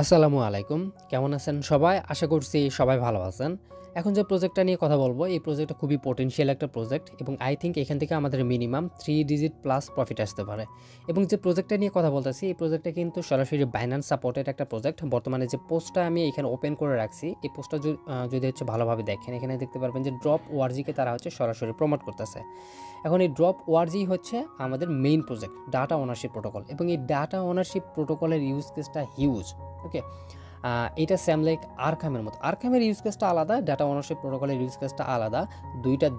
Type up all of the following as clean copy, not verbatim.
আসসালামু আলাইকুম। কেমন আছেন সবাই? আশা করছি সবাই ভালো আছেন। এখন যে প্রজেক্টটা নিয়ে কথা বলবো, এই প্রজেক্টটা খুবই পটেনশিয়াল একটা প্রজেক্ট এবং আই থিংক এখান থেকে আমাদের মিনিমাম 3 ডিজিট প্লাস প্রফিট আসতে পারে। এবং যে প্রজেক্টটা নিয়ে কথা বলতেছি, এই প্রজেক্টটা কিন্তু সরাসরি Binance সাপোর্টেড একটা প্রজেক্ট। বর্তমানে যে পোস্টটা আমি এখানে ওপেন করে রাখছি, এই পোস্টটা যদি ভালোভাবে দেখেন, এখানে দেখতে পারবেন যে ড্রপ ওআরজিকে তারা সরাসরি প্রমোট করতেছে। এখন এই ড্রপ ওআরজি হচ্ছে আমাদের main project, data ownership protocol, এবং এই ডাটা ওনারশিপ প্রোটোকলের ইউজ কেসটা হিউজ। ওকে, এটা সেম লাইক আরকামের মতো। আরকামের ইউজ কেসটা আলাদা, ডাটা ওনারশিপ প্রোটোকলের ইউজ কেসটা আলাদা।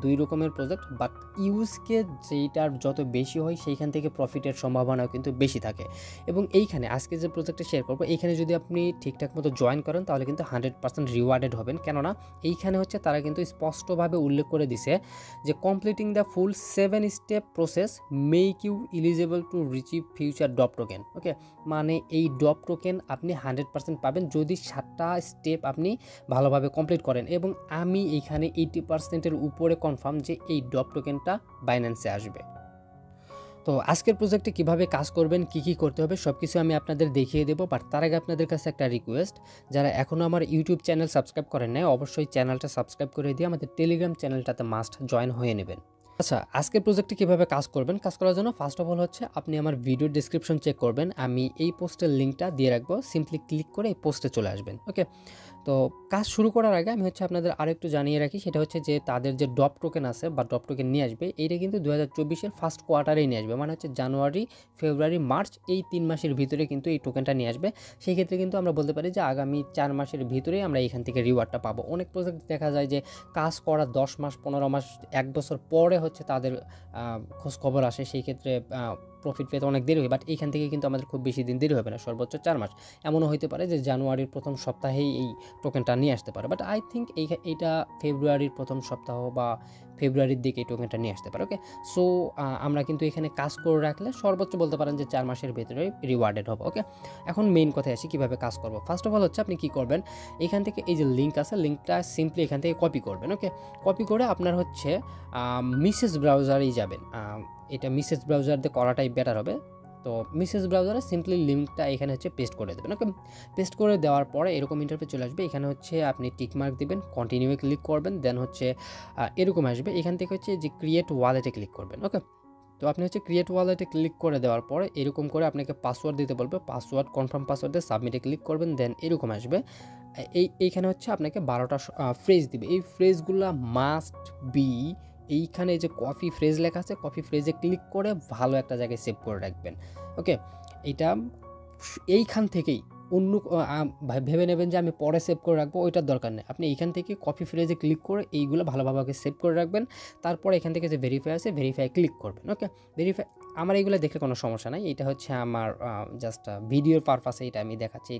দুই রকমের প্রজেক্ট, বাট ইউজ কেস যেইটার যত বেশি হয় সেইখান থেকে প্রফিটের সম্ভাবনাও কিন্তু বেশি থাকে। এবং এইখানে আজকে যে প্রজেক্টটা শেয়ার করবো, এইখানে যদি আপনি ঠিকঠাক মতো জয়েন করেন তাহলে কিন্তু 100% রিওয়ার্ডেড হবেন। কেননা এইখানে তারা কিন্তু স্পষ্টভাবে উল্লেখ করে দিছে যে completing the full 7 step process make you eligible to receive future DOP token. Okay, মানে এই ডপ টোকেন আপনি 100% পাবেন যদি 7টা স্টেপ আপনি ভালোভাবে কমপ্লিট করেন। এবং আমি এইখানে 80%-এর উপরে কনফার্ম যে এই ডপ টোকেনটা বাইন্যান্সে আসবে। তো আজকের প্রজেক্টে কিভাবে কাজ করবেন, কি করতে হবে সব কিছু আমি আপনাদের দেখিয়ে দেবো। বাট তার আগে আপনাদের কাছে একটা রিকোয়েস্ট, যারা এখনও আমার ইউটিউব চ্যানেল সাবস্ক্রাইব করেন নাই, অবশ্যই চ্যানেলটা সাবস্ক্রাইব করে দিয়ে আমাদের টেলিগ্রাম চ্যানেলটাতে মাস্ট জয়েন হয়ে নেবেন। আচ্ছা, আজকের প্রজেক্টে কিভাবে কাজ করবেন, কাজ করার জন্য ফার্স্ট অফ অল আপনি আমার ভিডিওর ডেসক্রিপশন চেক করবেন। আমি এই পোস্টের লিঙ্কটা দিয়ে রাখবো, সিম্পলি ক্লিক করে এই পোস্টে চলে আসবেন। ওকে, তো কাজ শুরু করার আগে আমি আপনাদের আরেকটু জানিয়ে রাখি, সেটা যে তাদের যে ডপ টোকেন আছে বা ডপ টোকেন নিয়ে আসবে, এইটা কিন্তু 2024-এর ফার্স্ট কোয়ার্টারেই নিয়ে আসবে। মানে জানুয়ারি, ফেব্রুয়ারি, মার্চ এই 3 মাসের ভিতরে কিন্তু এই টোকেনটা নিয়ে আসবে। সেই ক্ষেত্রে কিন্তু আমরা বলতে পারি যে আগামী 4 মাসের ভিতরেই আমরা এখান থেকে রিওয়ার্ডটা পাবো। অনেক প্রজেক্ট দেখা যায় যে কাজ করা 10 মাস, 15 মাস, 1 বছর পরে তাদের খোঁজ খবর আসে, সেই ক্ষেত্রে প্রফিট পেতে অনেক দেরি হয়। বাট এইখান থেকে কিন্তু আমাদের খুব বেশি দিন দেরি হবে না, সর্বোচ্চ 4 মাস। এমনও হতে পারে যে জানুয়ারির প্রথম সপ্তাহেই এই টোকেনটা নিয়ে আসতে পারে। বাট আই থিঙ্ক এইটা ফেব্রুয়ারির প্রথম সপ্তাহ বা ফেব্রুয়ারির দিকে এই টোকেনটা নিয়ে আসতে পারে। ওকে, সো আমরা কিন্তু এখানে কাজ করে রাখলে সর্বোচ্চ বলতে পারেন যে 4 মাসের ভেতরে রিওয়ার্ডেড হবে। ওকে, এখন মেইন কথায় আসি কীভাবে কাজ করবো। ফার্স্ট অফ অল আপনি কী করবেন, এখান থেকে এই যে লিঙ্ক আছে, লিঙ্কটা সিম্পলি এখান থেকে কপি করবেন। ওকে, কপি করে আপনার মিসেস ব্রাউজারেই যাবেন। এটা মিসেস ব্রাউজার দিয়ে করাটাই বেটার হবে। তো মিসেস ব্রাউজারে সিম্পলি লিঙ্কটা এখানে পেস্ট করে দেবেন। ওকে, পেস্ট করে দেওয়ার পরে এরকম ইন্টারফেস চলে আসবে। এখানে আপনি টিকমার্ক দিবেন, কন্টিনিউয়ে ক্লিক করবেন, দেন এরকম আসবে। এখান থেকে যে ক্রিয়েট ওয়ালেটে ক্লিক করবেন। ওকে, তো আপনি ক্রিয়েট ওয়ালেটে ক্লিক করে দেওয়ার পরে এরকম করে আপনাকে পাসওয়ার্ড দিতে বলবে। পাসওয়ার্ড কনফার্ম পাসওয়ার্ড দিয়ে সাবমিটে ক্লিক করবেন, দেন এরকম আসবে। এইখানে আপনাকে 12টা ফ্রেজ দিবে। এই ফ্রেজগুলো মাস্ট বি এইখানে যে কপি ফ্রেজ লেখা আছে, কপি ফ্রেজে ক্লিক করে ভালো একটা জায়গায় সেভ করে রাখবেন। ওকে, এটা এইখান থেকেই অন্য ভেবে নেবেন যে আমি পরে সেভ করে রাখবো, ওইটার দরকার নেই। আপনি এইখান থেকে কপি ফ্রেজে ক্লিক করে এইগুলো ভালোভাবে সেভ করে রাখবেন। তারপর এখান থেকে যে ভেরিফাই আছে, ভেরিফাই ক্লিক করবেন। ওকে, ভেরিফাই আমার এইগুলো দেখলে কোনো সমস্যা নাই। এটা আমার জাস্ট ভিডিওর পারপাসে এটা আমি দেখাচ্ছি,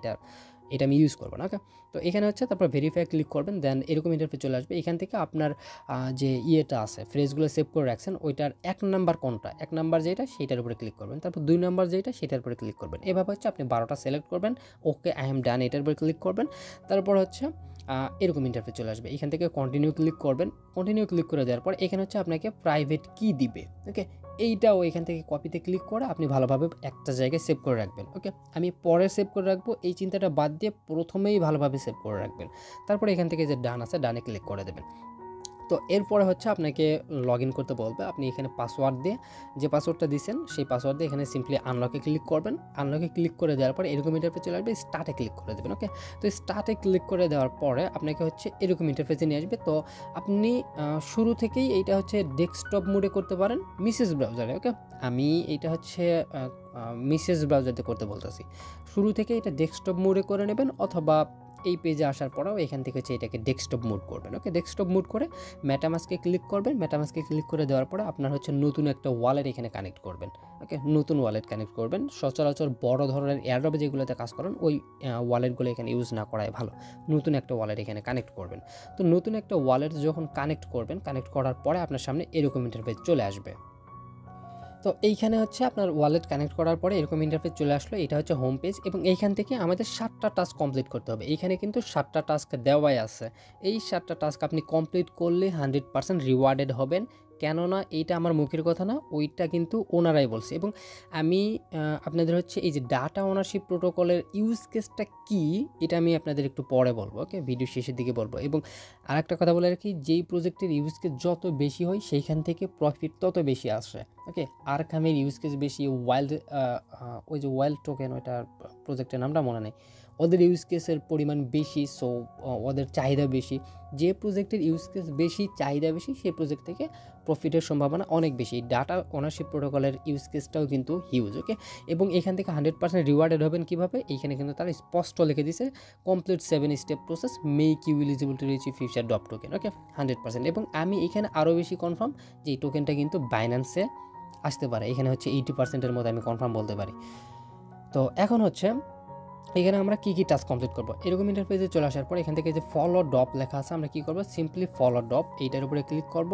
এটা আমি ইউজ করবো না। ওকে, তো এখানে তারপর ভেরিফাই ক্লিক করবেন, দেন এরকম ইন্টারফেস চলে আসবে। এখান থেকে আপনার যে ইয়েটা আছে, ফ্রেজগুলো সেভ করে রাখছেন, ওইটার 1 নাম্বার কোনটা, 1 নাম্বার যেটা সেইটার উপরে ক্লিক করবেন। তারপর 2 নাম্বার যেটা সেটার উপরে ক্লিক করবেন। এভাবে আপনি 12টা সিলেক্ট করবেন। ওকে, আই এম ডান, এটার উপরে ক্লিক করবেন। তারপর এরকম ইন্টারফেস চলে আসবে। এখান থেকে কন্টিনিউ ক্লিক করবেন। কন্টিনিউ ক্লিক করে দেওয়ার পর এখানে আপনাকে প্রাইভেট কি দিবে। ওকে, এইটাও এখান থেকে কপিতে ক্লিক করে আপনি ভালোভাবে একটা জায়গায় সেভ করে রাখবেন। ওকে, আমি পরে সেভ করে রাখবো এই চিন্তাটা বাদ দিয়ে প্রথমেই ভালোভাবে সেভ করে রাখবেন। তারপরে এখান থেকে যে ডান আছে, ডানে ক্লিক করে দেবেন। তো এরপরে আপনাকে লগ ইন করতে বলবে। আপনি এখানে পাসওয়ার্ড দিয়ে, যে পাসওয়ার্ডটা দিয়েছেন সেই পাসওয়ার্ড দিয়ে এখানে সিম্পলি আনলকে ক্লিক করবেন। আনলকে ক্লিক করে দেওয়ার পরে এরকম ইন্টারফেস চলে আসবে, স্টার্টে ক্লিক করে দেবেন। ওকে, তো স্টার্টে ক্লিক করে দেওয়ার পরে আপনাকে এরকম ইন্টারফেসে নিয়ে আসবে। তো আপনি শুরু থেকেই এইটা ডেস্কটপ মোডে করতে পারেন মিসেস ব্রাউজারে। ওকে, আমি এইটা মিসেস ব্রাউজারতে করতে বলতেছি। শুরু থেকে এটা ডেস্কটপ মোডে করে নেবেন, অথবা এই পেজে আসার পরেও এখান থেকে এটাকে ডেস্কটপ মোড করবেন। ওকে, ডেস্কটপ মোড করে মেটামাস্কে ক্লিক করবেন। মেটামাস্কে ক্লিক করে দেওয়ার পরে আপনার নতুন একটা ওয়ালেট এখানে কানেক্ট করবেন। ওকে, নতুন ওয়ালেট কানেক্ট করবেন। সচরাচর বড় ধরনের এয়ারড্রপে যেগুলোতে কাজ করেন ওই ওয়ালেটগুলো এখানে ইউজ না করাই ভালো। নতুন একটা ওয়ালেট এখানে কানেক্ট করবেন। তো নতুন একটা ওয়ালেট যখন কানেক্ট করবেন, কানেক্ট করার পরে আপনার সামনে এরকম ইন্টারফেস চলে আসবে। তো এইখানে আপনার ওয়ালেট কানেক্ট করার পরে এরকম ইন্টারফেস চলে আসলো। এটা হোম পেজ, এবং এইখান থেকে আমাদের 7টা টাস্ক কমপ্লিট করতে হবে। এইখানে কিন্তু 7টা টাস্ক দেওয়াই আছে। এই 7টা টাস্ক আপনি কমপ্লিট করলে 100% রিওয়ার্ডেড হবেন। কেননা এইটা আমার মুখের কথা না, ওইটা কিন্তু ওনারাই বলছে। এবং আমি আপনাদের হচ্ছে এই যে ডাটা ওনারশিপ প্রোটোকলের ইউজ কেসটা কী এটা আমি আপনাদের একটু পরে বলবো, ওকে, ভিডিও শেষের দিকে বলবো। এবং আরেকটা কথা বলে রাখি, যেই প্রজেক্টের ইউজ কেস যত বেশি হয় সেইখান থেকে প্রফিট তত বেশি আসে, ওকে। আরকামের ইউজ কেস বেশি, ওয়াইল্ড ওই যে ওয়াইল্ড টোকেন, ওইটার প্রজেক্টের নামটা মনে নেই, ওদের ইউজ কেসের পরিমাণ বেশি, সো ওদের চাহিদা বেশি। যে প্রজেক্টের ইউজ কেস বেশি, চাহিদা বেশি, সেই প্রজেক্ট থেকে প্রফিটের সম্ভাবনা অনেক বেশি। ডাটা ওনারশিপ প্রোটোকলের ইউজ কেসটাও কিন্তু হিউজ, ওকে। এবং এখান থেকে 100% রিওয়ার্ডেড হবেন কীভাবে, এইখানে কিন্তু তারা স্পষ্ট লিখে দিছে, complete 7 step process make you eligible to reach future DOP token, okay, 100%। এবং আমি এখানে আরও বেশি কনফার্ম যে এই টোকেনটা কিন্তু বাইন্যান্সে আসতে পারে। এখানে হচ্ছে 80%-এর মতো আমি কনফার্ম বলতে পারি। তো এখন হচ্ছে এখানে আমরা কী কী টাস্ক কমপ্লিট করবো। এরকম ইন্টারফেসে চলে আসার পর এখান থেকে যে ফলো ডপ লেখা আছে, আমরা কী করবো, সিম্পলি ফলো ডপ এইটার উপরে ক্লিক করব।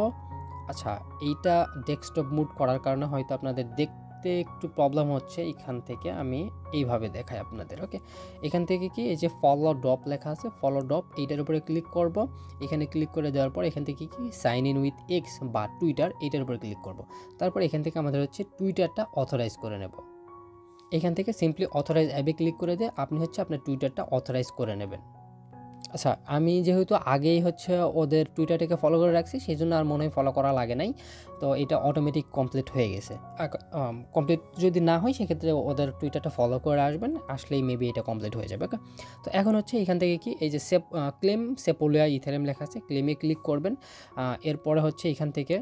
আচ্ছা, এইটা ডেস্কটপ মুড করার কারণে হয়তো আপনাদের দেখতে একটু প্রবলেম হচ্ছে, এখান থেকে আমি এইভাবে দেখাই আপনাদের, ওকে। এখান থেকে কি এই যে ফলো ডপ লেখা আছে, ফলো ডপ এইটার উপরে ক্লিক করব। এখানে ক্লিক করে দেওয়ার পর এখান থেকে কি সাইন ইন উইথ এক্স বা টুইটার, এইটার উপরে ক্লিক করব। তারপর এখান থেকে আমাদের হচ্ছে টুইটারটা অথরাইজ করে নেব। এখান থেকে সিম্পলি অথরাইজ অ্যাপে ক্লিক করে দিয়ে আপনি হচ্ছে আপনার টুইটারটা অথরাইজ করে নেবেন। আচ্ছা, আমি যেহেতু আগেই হচ্ছে ওদের টুইটারটাকে ফলো করে রাখছি, সেই জন্য আর মনে হয় ফলো করা লাগে নাই, তো এটা অটোমেটিক কমপ্লিট হয়ে গেছে। কমপ্লিট যদি না হয় সেক্ষেত্রে ওদের টুইটারটা ফলো করে আসবেন, আসলেই মেবি এটা কমপ্লিট হয়ে যাবে, ওকে। তো এখন হচ্ছে এখান থেকে কি এই যে ক্লেম সেপোলিয়া ইথেরিয়াম লেখা আছে, ক্লেমে ক্লিক করবেন। এরপরে হচ্ছে এখান থেকে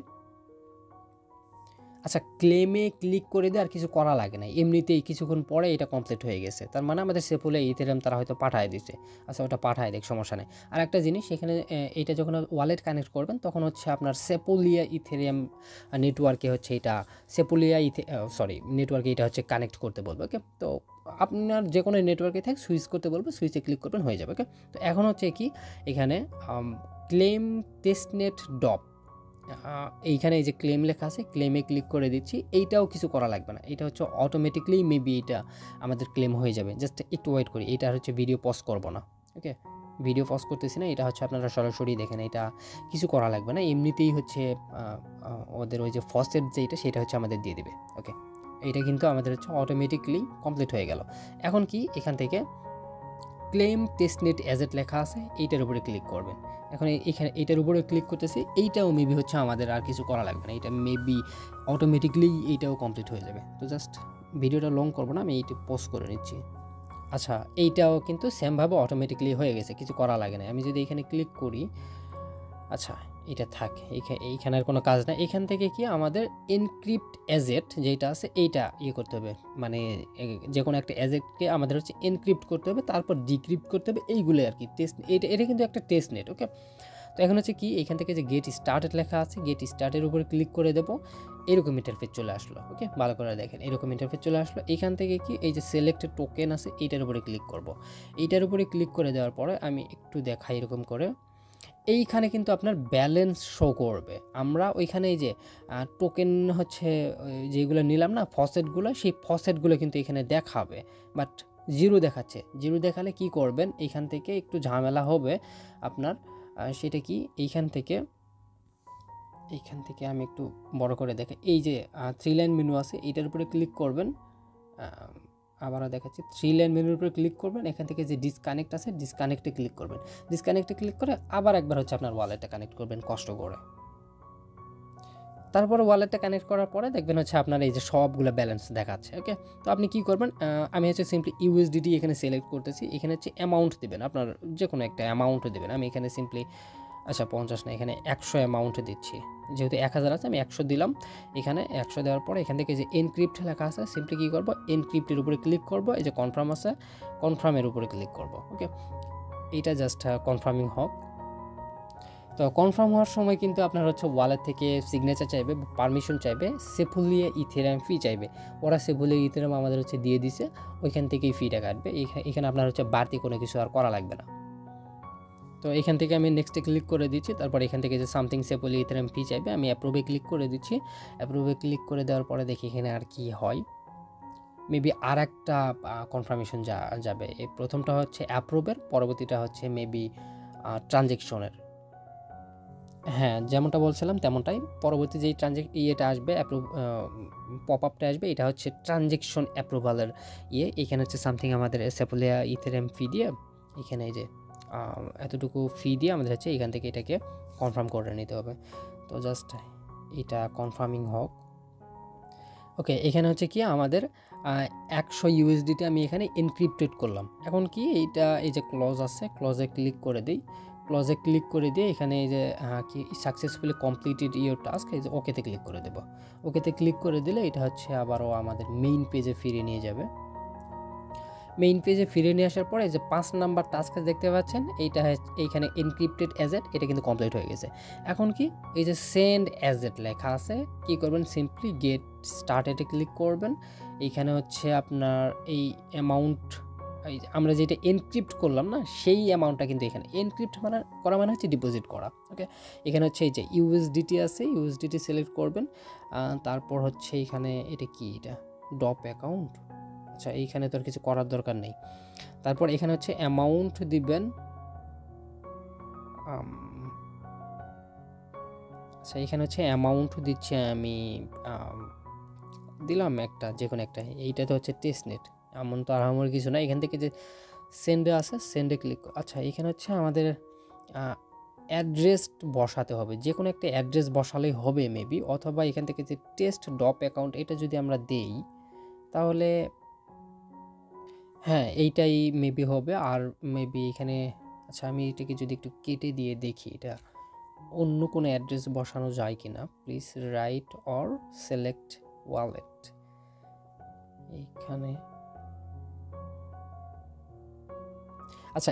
আচ্ছা, ক্লেমে ক্লিক করে দিয়ে আর কিছু করা লাগে না, এমনিতেই কিছুক্ষণ পরে এটা কমপ্লিট হয়ে গেছে। তার মানে আমাদের সেপোলিয়া ইথেরিয়াম তারা হয়তো পাঠায় দিছে। আচ্ছা, ওটা পাঠায় দেখ, সমস্যা নেই। আর একটা জিনিস, এখানে এইটা যখন ওয়ালেট কানেক্ট করবেন তখন হচ্ছে আপনার সেপোলিয়া ইথেরিয়াম নেটওয়ার্কে হচ্ছে এটা নেটওয়ার্কে এটা হচ্ছে কানেক্ট করতে বলবে, ওকে। তো আপনার যে কোনো নেটওয়ার্কে থাকে সুইচ করতে বলবে, সুইচে ক্লিক করবেন, হয়ে যাবে, ওকে। তো এখন হচ্ছে কি এখানে ক্লেম টেস্টনেট ডপ, এইখানে এই যে ক্লেম লেখা আছে, ক্লেমে ক্লিক করে দিচ্ছি। এইটাও কিছু করা লাগবে না, এটা হচ্ছে অটোমেটিকলি মেবি এটা আমাদের ক্লেম হয়ে যাবে। জাস্ট একটু ওয়েট করি, এটা হচ্ছে ভিডিও পজ করব না, ওকে, ভিডিও পজ করতেছি না, এটা হচ্ছে আপনারা সরাসরি দেখেন, এটা কিছু করা লাগবে না, এমনিতেই হচ্ছে ওদের ওই যে ফসেট যেটা সেটা হচ্ছে আমাদের দিয়ে দিবে, ওকে। এইটা কিন্তু আমাদের হচ্ছে অটোমেটিকলি কমপ্লিট হয়ে গেল। এখন কি এখান থেকে ক্লেম টেস্টনেট অ্যাজেট লেখা আছে, এইটার উপরে ক্লিক করবেন। এখন এখানে এইটার উপরে ক্লিক করতেছি, এইটাও মেবি হচ্ছে আমাদের আর কিছু করা লাগবে না, এটা মেবি অটোমেটিকলি এইটাও কমপ্লিট হয়ে যাবে। তো জাস্ট ভিডিওটা লং করবো না, আমি এইটা পোস্ট করে নিচ্ছি। আচ্ছা, এইটাও কিন্তু সেমভাবে অটোমেটিকলি হয়ে গেছে, কিছু করা লাগে না। আমি যদি এখানে ক্লিক করি, আচ্ছা এটা থাকে, এইখানে আর কোনো কাজ না। এখান থেকে কি আমাদের এনক্রিপ্ট অ্যাজেট যেটা আছে এইটা করতে হবে, মানে যে কোনো একটা অ্যাজেটকে আমাদের হচ্ছে এনক্রিপ্ট করতে হবে, তারপর ডিক্রিপ্ট করতে হবে, এইগুলো আর কি টেস্ট। এটা কিন্তু একটা টেস্ট নেট, ওকে। তো এখন হচ্ছে কি এখান থেকে যে গেট স্টার্টেড লেখা আছে, গেট স্টার্টের উপরে ক্লিক করে দেবো, এরকম ইন্টারফেস চলে আসলো, ওকে। ভালো করে দেখেন, এরকম ইন্টারফেস চলে আসলো। এখান থেকে কি এই যে সিলেক্টেড টোকেন আছে, এইটার উপরে ক্লিক করব। এইটার উপরে ক্লিক করে দেওয়ার পরে আমি একটু দেখাই এরকম করে, এইখানে কিন্তু আপনার ব্যালেন্স শো করবে। আমরা ওইখানে এই যে টোকেন হচ্ছে যেগুলো নিলাম না ফসেটগুলো, সেই ফসেটগুলো কিন্তু এখানে দেখাবে, বাট জিরো দেখাচ্ছে। জিরো দেখালে কি করবেন, এইখান থেকে একটু ঝামেলা হবে আপনার। সেটা কি এইখান থেকে আমি একটু বড় করে দেখে, এই যে 3 লাইন মেনু আছে, এইটার উপরে ক্লিক করবেন। আবারও দেখাচ্ছি, 3 লাইন মেনুর উপরে ক্লিক করবেন। এখান থেকে যে ডিসকানেক্ট আছে, ডিসকানেক্টে ক্লিক করবেন। ডিসকানেক্টে ক্লিক করে আবার একবার হচ্ছে আপনার ওয়ালেটটা কানেক্ট করবেন কষ্ট করে। তারপরে ওয়ালেটটা কানেক্ট করার পরে দেখবেন হচ্ছে আপনার এই যে সবগুলো ব্যালেন্স দেখাচ্ছে, ওকে। তো আপনি কি করবেন, আমি হচ্ছে সিম্পলি ইউএসডিটি এখানে সিলেক্ট করতেছি। এখানে হচ্ছে অ্যামাউন্ট দেবেন, আপনার যে কোনো একটা অ্যামাউন্ট দেবেন। আমি এখানে সিম্পলি 50 না, এখানে 100 অ্যামাউন্টে দিচ্ছি, যেহেতু 1000 আছে আমি 100 দিলাম। এখানে 100 দেওয়ার পরে এখান থেকে যে এনক্রিপ্ট লেখা আছে, সিম্পলি কী করবো, এনক্রিপ্টের উপরে ক্লিক করব। এই যে কনফার্ম আছে, কনফার্মের উপরে ক্লিক করব, ওকে। এইটা জাস্ট কনফার্মিং হোক। তো কনফার্ম হওয়ার সময় কিন্তু আপনার হচ্ছে ওয়ালেট থেকে সিগনেচার চাইবে, পারমিশন চাইবে, সেফুলিয়া ইথেরিয়াম ফি চাইবে। ওরা সেফুলিয়া ইথেরিয়াম আমাদের হচ্ছে দিয়ে দিছে, ওইখান থেকেই ফিটা কাটবে। এখানে আপনার হচ্ছে বাড়তি কোনো কিছু আর করা লাগবে না। তো এখান থেকে আমি নেক্সটে ক্লিক করে দিচ্ছি। তারপর এখান থেকে যে সামথিং সেপোলি ইথেরিয়াম ফি চাইবে, আমি অ্যাপ্রুভে ক্লিক করে দিচ্ছি। অ্যাপ্রুভে ক্লিক করে দেওয়ার পরে দেখি এখানে আর কি হয়। মেবি আর একটা কনফার্মেশন যাবে। এই প্রথমটা হচ্ছে অ্যাপ্রুভের, পরবর্তীটা হচ্ছে মেবি ট্রানজ্যাকশনের। হ্যাঁ, যেমনটা বলছিলাম তেমনটাই। পরবর্তী যেই ইয়েটা আসবে, পপ আপটা আসবে, এটা হচ্ছে ট্রানজেকশন অ্যাপ্রুভালের এখানে হচ্ছে সামথিং আমাদের সেপোলিয়া ইথেরিয়াম ফি দিয়ে এখানে এই যে এতটুকু ফি দিয়ে আমাদের হচ্ছে এখান থেকে এটাকে কনফার্ম করে নিতে হবে। তো জাস্ট এটা কনফার্মিং হোক। ওকে, এখানে হচ্ছে কি আমাদের 100 ইউএসডিটি আমি এখানে এনক্রিপ্টেড করলাম। এখন কি এইটা এই যে ক্লজ আছে, ক্লজে ক্লিক করে দিই। ক্লজে ক্লিক করে দিয়ে এখানে এই যে কি সাকসেসফুলি কমপ্লিটেড ইওর টাস্ক, এই যে ওকেতে ক্লিক করে দেব। ওকেতে ক্লিক করে দিলে এটা হচ্ছে আবারও আমাদের মেইন পেজে ফিরে নিয়ে যাবে। মেইন পেজে ফিরে নিয়ে আসার পরে যে 5 নাম্বার টাস্ক দেখতে পাচ্ছেন, এইখানে এনক্রিপ্টেড অ্যাজেট, এটা কিন্তু কমপ্লিট হয়ে গেছে। এখন কি এই যে সেন্ড অ্যাজেট লেখা আছে, কি করবেন, সিম্পলি গেট স্টার্টেডে ক্লিক করবেন। এইখানে হচ্ছে আপনার এই অ্যামাউন্ট, আমরা যেটা এনক্রিপ্ট করলাম না, সেই অ্যামাউন্টটা কিন্তু এখানে এনক্রিপ্ট করা মানে হচ্ছে ডিপোজিট করা। ওকে, এখানে হচ্ছে এই যে ইউএসডিটি আছে, ইউএসডিটি সিলেক্ট করবেন। তারপর হচ্ছে এখানে এটা কি, এটা ডপ অ্যাকাউন্ট। আচ্ছা, এইখানে তো আর কিছু করার দরকার নেই। তারপর এখানে হচ্ছে অ্যামাউন্ট দিবেন। আচ্ছা, এখানে হচ্ছে অ্যামাউন্ট দিচ্ছি আমি, দিলাম একটা, যে কোনো একটা। এইটা তো হচ্ছে টেস্টনেট, এমন তো আর আমার কিছু না। এখান থেকে যে সেন্ডে আছে, সেন্ডে ক্লিক। আচ্ছা, এখানে হচ্ছে আমাদের অ্যাড্রেস বসাতে হবে, যে কোনো একটা অ্যাড্রেস বসালেই হবে মেবি, অথবা এখান থেকে যে টেস্ট ডপ অ্যাকাউন্ট, এটা যদি আমরা দেই তাহলে হ্যাঁ এইটাই মেবি হবে। আর মেবি এখানে, আচ্ছা আমি এটাকে যদি একটু কেটে দিয়ে দেখি এটা অন্য কোনো অ্যাড্রেস বসানো যায় কিনা। Please write or select wallet. এইখানে আচ্ছা,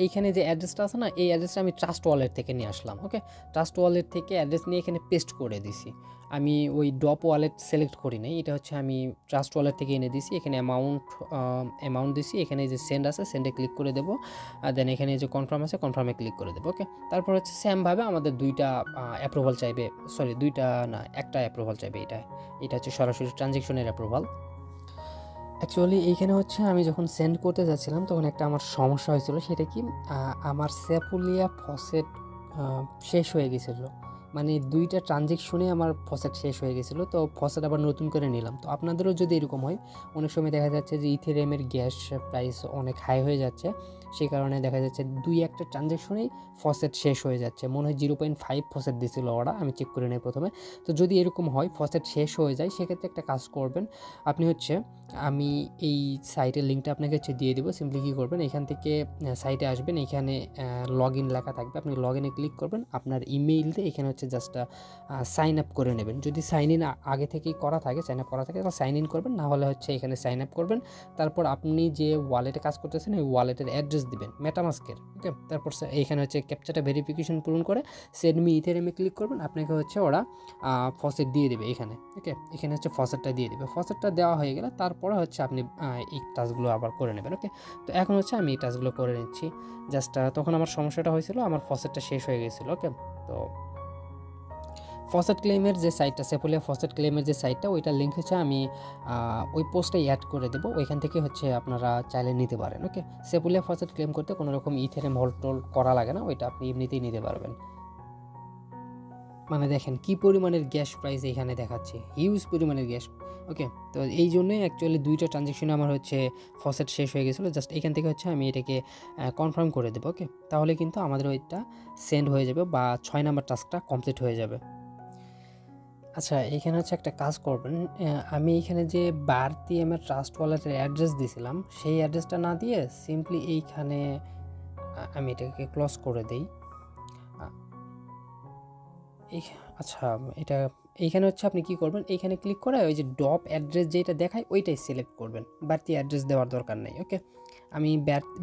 এইখানে যে অ্যাড্রেসটা আছে না, এই অ্যাড্রেসটা আমি ট্রাস্ট ওয়ালেট থেকে নিয়ে আসলাম। ওকে, ট্রাস্ট ওয়ালেট থেকে অ্যাড্রেস নিয়ে এখানে পেস্ট করে দিছি। আমি ওই ডপ ওয়ালেট সিলেক্ট করি নাই, এটা হচ্ছে আমি ট্রাস্ট ওয়ালেট থেকে এনে দিছি। এখানে অ্যামাউন্ট দিছি, এখানে যে সেন্ড আছে, সেন্ডে ক্লিক করে দেবো। আর দেন এখানে যে কনফার্ম আছে, কনফার্মে ক্লিক করে দেবো। ওকে, তারপর হচ্ছে সেমভাবে আমাদের দুইটা অ্যাপ্রুভাল চাইবে, সরি দুইটা না, একটা অ্যাপ্রুভাল চাইবে। এটা হচ্ছে সরাসরি ট্রানজ্যাকশনের অ্যাপ্রুভাল। অ্যাকচুয়ালি এইখানে হচ্ছে আমি যখন সেন্ড করতে যাচ্ছিলাম তখন একটা আমার সমস্যা হয়েছিল। সেটা কি, আমার সেপুলিয়া ফসেট শেষ হয়ে গেছিলো, মানে দুইটা ট্রানজেকশনে আমার ফসেট শেষ হয়ে গেছিলো। তো ফসেট আবার নতুন করে নিলাম। তো আপনাদেরও যদি এরকম হয়, অনেক সময় দেখা যাচ্ছে যে ইথেরিয়ামের গ্যাস প্রাইস অনেক হাই হয়ে যাচ্ছে, সেই কারণে দেখা যাচ্ছে দুই একটা ট্রানজেকশনেই ফসেট শেষ হয়ে যাচ্ছে। মনে হয় 0.5 ফসেট দিছিল ওরা, আমি চেক করে নিই প্রথমে। তো যদি এরকম হয়, ফসেট শেষ হয়ে যায়, সেক্ষেত্রে একটা কাজ করবেন আপনি হচ্ছে, আমি এই সাইটের লিঙ্কটা আপনাকে হচ্ছে দিয়ে দেবো। সিম্পলি কী করবেন, এখান থেকে সাইটে আসবেন, এখানে লগ ইন লেখা থাকবে, আপনি লগ ইনে ক্লিক করবেন। আপনার ইমেইল দিয়ে এখানে হচ্ছে জাস্ট সাইন আপ করে নেবেন। যদি সাইন ইন আগে থেকেই করা থাকে, সাইন আপ করা থাকে, তাহলে সাইন ইন করবেন, না হলে হচ্ছে এখানে সাইন আপ করবেন। তারপর আপনি যে ওয়ালেটে কাজ করতেছেন, ওই ওয়ালেটের অ্যাড্রেস দিবেন মেটামাস্কের। ওকে, তারপর এইখানে হচ্ছে ক্যাপচাটা ভেরিফিকেশন পূরণ করে সেন্ড মি ইথেরিয়ামে ক্লিক করবেন। আপনাকে হচ্ছে ওরা ফসেট দিয়ে দেবে এখানে। ওকে, এখানে হচ্ছে ফসেটটা দিয়ে দেবে। ফসেটটা দেওয়া হয়ে গেলে তারপরে হচ্ছে আপনি এই টাস্কগুলো আবার করে নেবেন। ওকে, তো এখন হচ্ছে আমি এই টাস্কগুলো করে নিচ্ছি। জাস্ট তখন আমার সমস্যাটা হয়েছিল, আমার ফসেটটা শেষ হয়ে গেছিলো। ওকে, তো ফসেট ক্লেমের যে সাইটটা, সেপুলিয়া ফসেট ক্লেমের যে সাইটটা, ওইটার লিঙ্ক হচ্ছে আমি ওই পোস্টে অ্যাড করে দেবো। ওইখান থেকে হচ্ছে আপনারা চাইলে নিতে পারেন। ওকে, সেপুলিয়া ফসেট ক্লেম করতে কোনো রকম ইথেরিয়াম হোল্ড করা লাগে না, ওইটা আপনি এমনিতেই নিতে পারবেন। মানে দেখেন কি পরিমাণের গ্যাস প্রাইস এখানে দেখাচ্ছে, হিউজ পরিমাণের গ্যাস। ওকে, তো এই জন্যই অ্যাকচুয়ালি দুইটা ট্রানজ্যাকশনে আমার হচ্ছে ফসেট শেষ হয়ে গেছিলো। জাস্ট এখান থেকে হচ্ছে আমি এটাকে কনফার্ম করে দেবো। ওকে, তাহলে কিন্তু আমাদের ওইটা সেন্ড হয়ে যাবে বা 6 নাম্বার টাস্কটা কমপ্লিট হয়ে যাবে। আচ্ছা, এখানে হচ্ছে একটা কাজ করবেন, আমি এখানে যে বাড়তি আমার ট্রাস্ট ওয়ালেটের অ্যাড্রেস দিয়েছিলাম, সেই অ্যাড্রেসটা না দিয়ে সিম্পলি এইখানে আমি এটাকে ক্লোজ করে দিই। আচ্ছা, এটা এইখানে হচ্ছে আপনি কি করবেন, এইখানে ক্লিক করে ওই যে ডপ অ্যাড্রেস যেটা দেখায় ওইটাই সিলেক্ট করবেন, বাড়তি অ্যাড্রেস দেওয়ার দরকার নেই। ওকে, আমি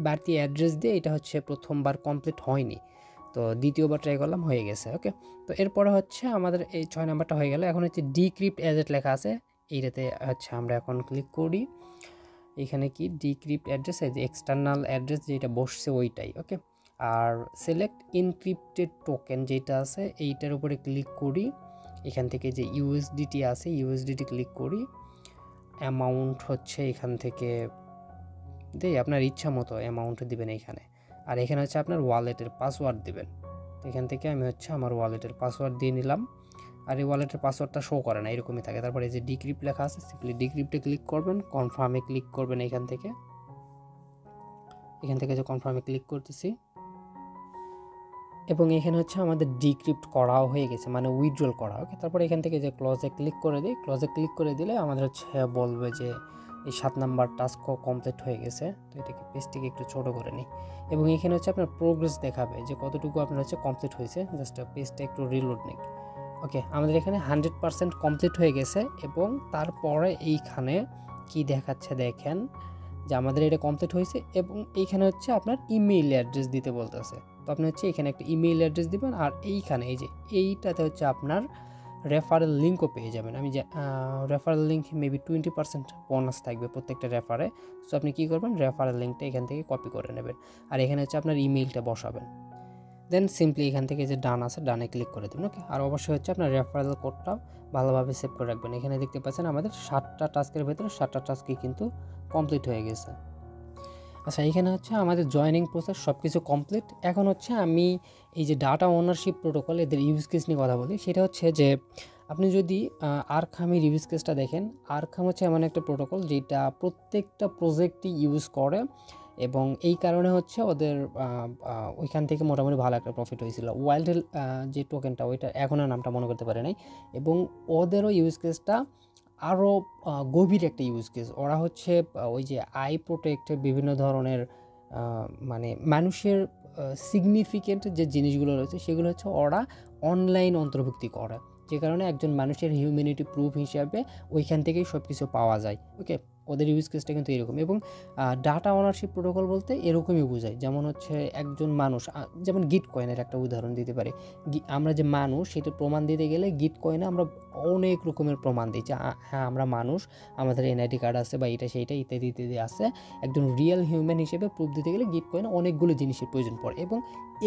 বাড়তি অ্যাড্রেস দিয়ে, এটা হচ্ছে প্রথমবার কমপ্লিট হয়নি, তো দ্বিতীয়বার ট্রাই করলাম, হয়ে গেছে। ওকে, তো এরপরে হচ্ছে আমাদের এই 6 নাম্বারটা হয়ে গেল। এখন হচ্ছে ডিক্রিপ্ট অ্যাজেট লেখা আছে, এইটাতে হচ্ছে আমরা এখন ক্লিক করি। এখানে কি ডিক্রিপ্ট অ্যাড্রেস, এই যে এক্সটার্নাল অ্যাড্রেস যেটা বসছে ওইটাই। ওকে, আর সিলেক্ট ইনক্রিপ্টেড টোকেন যেটা আছে, এইটার উপরে ক্লিক করি। এখান থেকে যে ইউএসডিটি আছে, ইউএসডিটি ক্লিক করি। অ্যামাউন্ট হচ্ছে এখান থেকে দেই, আপনার ইচ্ছা মতো অ্যামাউন্ট দিবেন এইখানে। আর এখানে হচ্ছে আপনার ওয়ালেটের পাসওয়ার্ড দিবেন। তো এখান থেকে আমি হচ্ছে আমার ওয়ালেটের পাসওয়ার্ড দিয়ে নিলাম, আর এই ওয়ালেটের পাসওয়ার্ডটা শো করে না, এরকমই থাকে। তারপরে এই যে ডিক্রিপ্ট লেখা আছে, সিম্পলি ডিক্রিপ্টে ক্লিক করবেন, কনফার্মে ক্লিক করবেন। এখান থেকে যে কনফার্মে ক্লিক করতেছি, এবং এখানে হচ্ছে আমাদের ডিক্রিপ্ট করাও হয়ে গেছে, মানে উইথড্রল করা। ওকে, তারপরে এখান থেকে যে ক্লোজে ক্লিক করে দিই, ক্লোজে ক্লিক করে দিলে আমাদের হচ্ছে বলবে যে এই 7 নাম্বার টাস্ক কমপ্লিট হয়ে গেছে। তো এটাকে পেজটিকে একটু ছোট করে নিই, এবং এখানে হচ্ছে আপনার প্রোগ্রেস দেখাবে যে কতটুকু আপনার হচ্ছে কমপ্লিট হয়েছে। জাস্ট পেজটা একটু রিলোড নিই। ওকে, আমাদের এখানে 100% কমপ্লিট হয়ে গেছে, এবং তারপরে এইখানে কি দেখাচ্ছে দেখেন যে আমাদের এটা কমপ্লিট হয়েছে, এবং এইখানে হচ্ছে আপনার ইমেইল অ্যাড্রেস দিতে বলতেছে। তো আপনি হচ্ছে এখানে একটা ইমেইল অ্যাড্রেস দিবেন, আর এইখানে এই যে এইটাতে হচ্ছে আপনার রেফারেল লিঙ্কও পেয়ে যাবেন। আমি যে রেফারেল লিঙ্ক মেবি 20% বোনাস থাকবে প্রত্যেকটা রেফারে। সো আপনি কী করবেন, রেফারেল লিঙ্কটা এখান থেকে কপি করে নেবেন, আর এখানে হচ্ছে আপনার ইমেইলটা বসাবেন। দেন সিম্পলি এখান থেকে যে ডান আছে, ডানে ক্লিক করে দেবেন। ওকে, আর অবশ্যই হচ্ছে আপনার রেফারেল কোডটা ভালোভাবে সেভ করে রাখবেন। এখানে দেখতে পাচ্ছেন আমাদের 7টা টাস্কের ভেতরে 7টা টাস্কই কিন্তু কমপ্লিট হয়ে গেছে। আচ্ছা, এখানে হচ্ছে আমাদের জয়েনিং প্রসেস সব কিছু কমপ্লিট। এখন হচ্ছে আমি এই যে ডাটা ওনারশিপ প্রোটোকল, এদের ইউজ কেস নিয়ে কথা বলি। সেটা হচ্ছে যে আপনি যদি আরখামের ইউজ কেসটা দেখেন, আরখাম হচ্ছে এমন একটা প্রোটোকল যেটা প্রত্যেকটা প্রজেক্টই ইউজ করে, এবং এই কারণে হচ্ছে ওদের ওইখান থেকে মোটামুটি ভালো একটা প্রফিট হয়েছিল। ওয়াইল্ডের যে টোকেনটা, ওইটা এখনও নামটা মনে করতে পারে নাই, এবং ওদেরও ইউজ কেসটা আরও গভীর একটা ইউজ কেস। ওরা হচ্ছে ওই যে আই প্রোটেক্ট, বিভিন্ন ধরনের মানে মানুষের সিগনিফিকেন্ট যে জিনিসগুলো রয়েছে সেগুলো হচ্ছে ওরা অনলাইন অন্তর্ভুক্তি করে, যে কারণে একজন মানুষের হিউম্যানিটি প্রুফ হিসাবে ওইখান থেকেই সব কিছু পাওয়া যায়। ওকে, ওদের ইউজ কেসটা কিন্তু এরকম, এবং ডাটা ওনারশিপ প্রোটোকল বলতে এরকমই বোঝায়। যেমন হচ্ছে একজন মানুষ, যেমন গিট কয়েনের একটা উদাহরণ দিতে পারি। আমরা যে মানুষ, সেটা প্রমাণ দিতে গেলে গিট কয়েনে আমরা অনেক রকমের প্রমাণ দিই যে হ্যাঁ আমরা মানুষ, আমাদের এনআইডি কার্ড আছে বা এটা সেইটা ইত্যাদি ইত্যাদি আছে। একজন রিয়েল হিউম্যান হিসেবে প্রুফ দিতে গেলে গিট কয়েনে অনেকগুলো জিনিসের প্রয়োজন পড়ে, এবং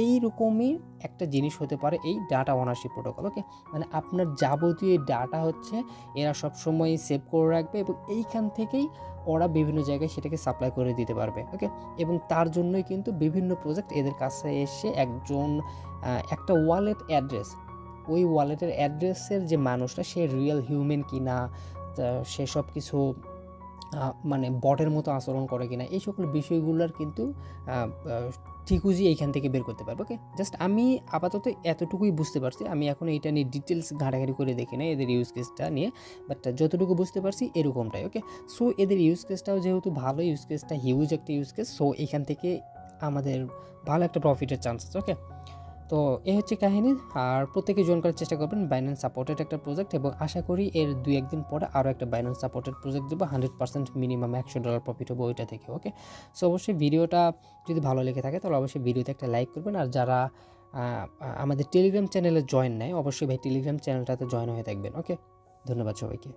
এই রকমই একটা জিনিস হতে পারে এই ডাটা ওনারশিপ প্রোটোকল। ওকে, মানে আপনার যাবতীয় ডাটা হচ্ছে এরা সবসময় সেভ করে রাখবে, এবং এইখান থেকেই ওরা বিভিন্ন জায়গায় সেটাকে সাপ্লাই করে দিতে পারবে। ওকে, এবং তার জন্যই কিন্তু বিভিন্ন প্রজেক্ট এদের কাছে এসে একটা ওয়ালেট অ্যাড্রেস, ওই ওয়ালেটের অ্যাড্রেসের যে মানুষটা সে রিয়েল হিউম্যান কিনা, সে সব কিছু মানে বটের মতো আচরণ করে কিনা, এই সকল বিষয়গুলোর কিন্তু ঠিকুজি এইখান থেকে বের করতে পারবো। ওকে, জাস্ট আমি আপাতত এতটুকুই বুঝতে পারছি। আমি এখন এইটা নিয়ে ডিটেলস ঘাটাঘাটি করে দেখি না এদের ইউজ কেসটা নিয়ে, বাট যতটুকু বুঝতে পারছি এরকমটাই। ওকে, সো এদের ইউজ কেসটাও যেহেতু ভালো, ইউজ কেসটা হিউজ একটা ইউজ কেস, সো এখান থেকে আমাদের ভালো একটা প্রফিটের চান্স আছে। ওকে, তো এই হচ্ছে কাহিনী। আর প্রত্যেকে জয়েন করার চেষ্টা করবেন। বাইন্যান্স সাপোর্টেড একটা প্রজেক্ট, এবং আশা করি এর 2-1 দিন পরে আরও একটা বাইন্যান্স সাপোর্টেড প্রজেক্ট দেবো। 100% মিনিমাম $100 প্রফিট হবে ওইটা থেকে। ওকে, সো অবশ্যই ভিডিওটা যদি ভালো লেগে থাকে তাহলে অবশ্যই ভিডিওতে একটা লাইক করবেন, আর যারা আমাদের টেলিগ্রাম চ্যানেলে জয়েন নেয় অবশ্যই ভাই টেলিগ্রাম চ্যানেলটাতে জয়েন হয়ে থাকবেন। ওকে, ধন্যবাদ সবাইকে।